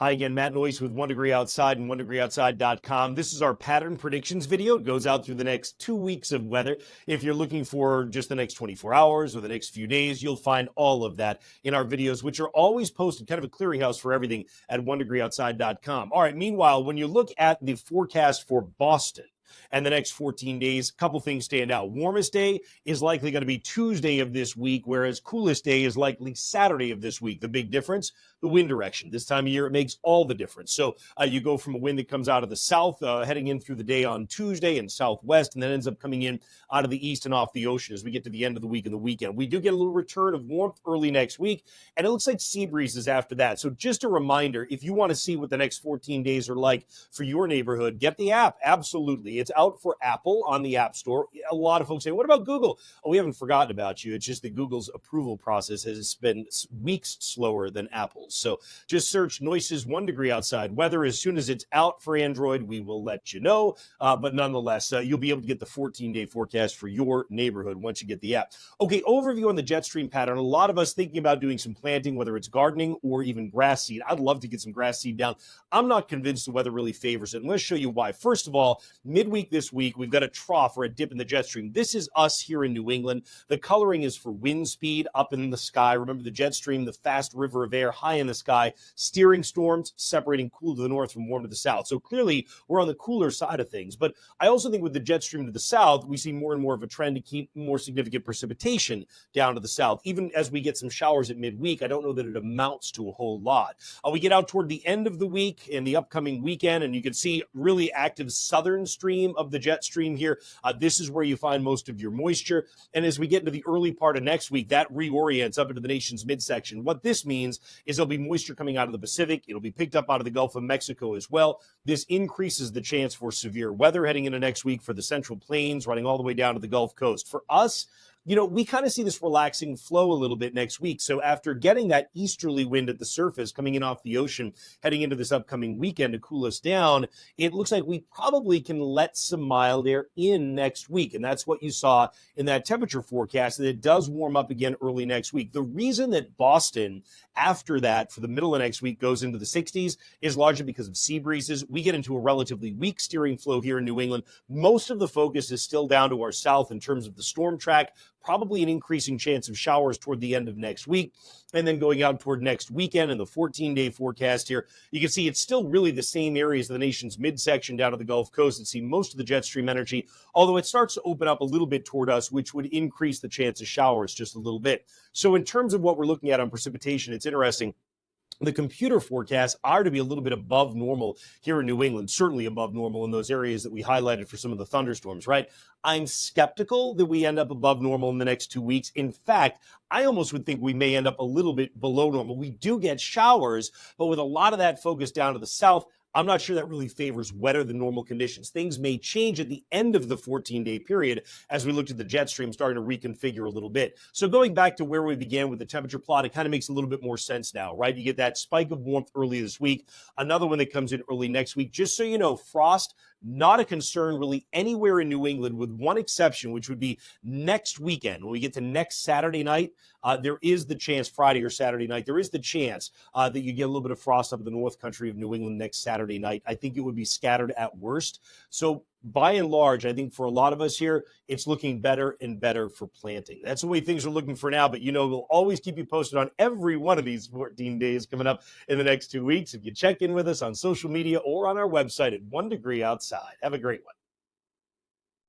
Hi again, Matt Noyce with 1 Degree Outside and 1degreeoutside.com. This is our pattern predictions video. It goes out through the next 2 weeks of weather. If you're looking for just the next 24 hours or the next few days, you'll find all of that in our videos, which are always posted, kind of a clearinghouse for everything at 1degreeoutside.com. All right, meanwhile, when you look at the forecast for Boston and the next 14 days, a couple things stand out. Warmest day is likely going to be Tuesday of this week, whereas coolest day is likely Saturday of this week. The big difference, the wind direction. This time of year, it makes all the difference. So you go from a wind that comes out of the south, heading in through the day on Tuesday and southwest, and then ends up coming in out of the east and off the ocean as we get to the end of the week and the weekend. We do get a little return of warmth early next week, and it looks like sea breezes after that. So just a reminder, if you want to see what the next 14 days are like for your neighborhood, get the app. Absolutely. It's out for Apple on the App Store. A lot of folks say, what about Google? Oh, we haven't forgotten about you. It's just that Google's approval process has been weeks slower than Apple's. So just search Noyce's 1 Degree Outside weather. As soon as it's out for Android, we will let you know. But nonetheless, you'll be able to get the 14-day forecast for your neighborhood once you get the app. Okay, overview on the jet stream pattern. A lot of us thinking about doing some planting, whether it's gardening or even grass seed. I'd love to get some grass seed down. I'm not convinced the weather really favors it. And let's show you why. First of all, midweek this week, we've got a trough or a dip in the jet stream. This is us here in New England. The coloring is for wind speed up in the sky. Remember the jet stream, the fast river of air high in the sky, steering storms, separating cool to the north from warm to the south. So clearly we're on the cooler side of things. But I also think with the jet stream to the south, we see more and more of a trend to keep more significant precipitation down to the south. Even as we get some showers at midweek, I don't know that it amounts to a whole lot. We get out toward the end of the week and the upcoming weekend, and you can see really active southern stream of the jet stream here. This is where you find most of your moisture. And as we get into the early part of next week, that reorients up into the nation's midsection. What this means is there'll be moisture coming out of the Pacific. It'll be picked up out of the Gulf of Mexico as well. This increases the chance for severe weather heading into next week for the Central Plains, running all the way down to the Gulf Coast. For us, we kind of see this relaxing flow a little bit next week. So after getting that easterly wind at the surface coming in off the ocean, heading into this upcoming weekend to cool us down, it looks like we probably can let some mild air in next week. And that's what you saw in that temperature forecast, that it does warm up again early next week. The reason that Boston, after that, for the middle of next week, goes into the 60s is largely because of sea breezes. We get into a relatively weak steering flow here in New England. Most of the focus is still down to our south in terms of the storm track. Probably an increasing chance of showers toward the end of next week. And then going out toward next weekend in the 14-day forecast here, you can see it's still really the same areas of the nation's midsection down to the Gulf Coast that see most of the jet stream energy, although it starts to open up a little bit toward us, which would increase the chance of showers just a little bit. So in terms of what we're looking at on precipitation, it's interesting. The computer forecasts are to be a little bit above normal here in New England, certainly above normal in those areas that we highlighted for some of the thunderstorms, right? I'm skeptical that we end up above normal in the next 2 weeks. In fact, I almost would think we may end up a little bit below normal. We do get showers, but with a lot of that focus down to the south, I'm not sure that really favors wetter than normal conditions. Things may change at the end of the 14-day period as we looked at the jet stream starting to reconfigure a little bit. So going back to where we began with the temperature plot, it kind of makes a little bit more sense now, right? You get that spike of warmth early this week, another one that comes in early next week. Just so you know, frost, not a concern really anywhere in New England, with one exception, which would be next weekend. When we get to next Saturday night, there is the chance, Friday or Saturday night, there is the chance that you get a little bit of frost up in the north country of New England next Saturday night. I think it would be scattered at worst. So by and large, I think for a lot of us here, it's looking better and better for planting. That's the way things are looking for now. But, we'll always keep you posted on every one of these 14 days coming up in the next 2 weeks. If you check in with us on social media or on our website at 1 Degree Outside. Have a great one.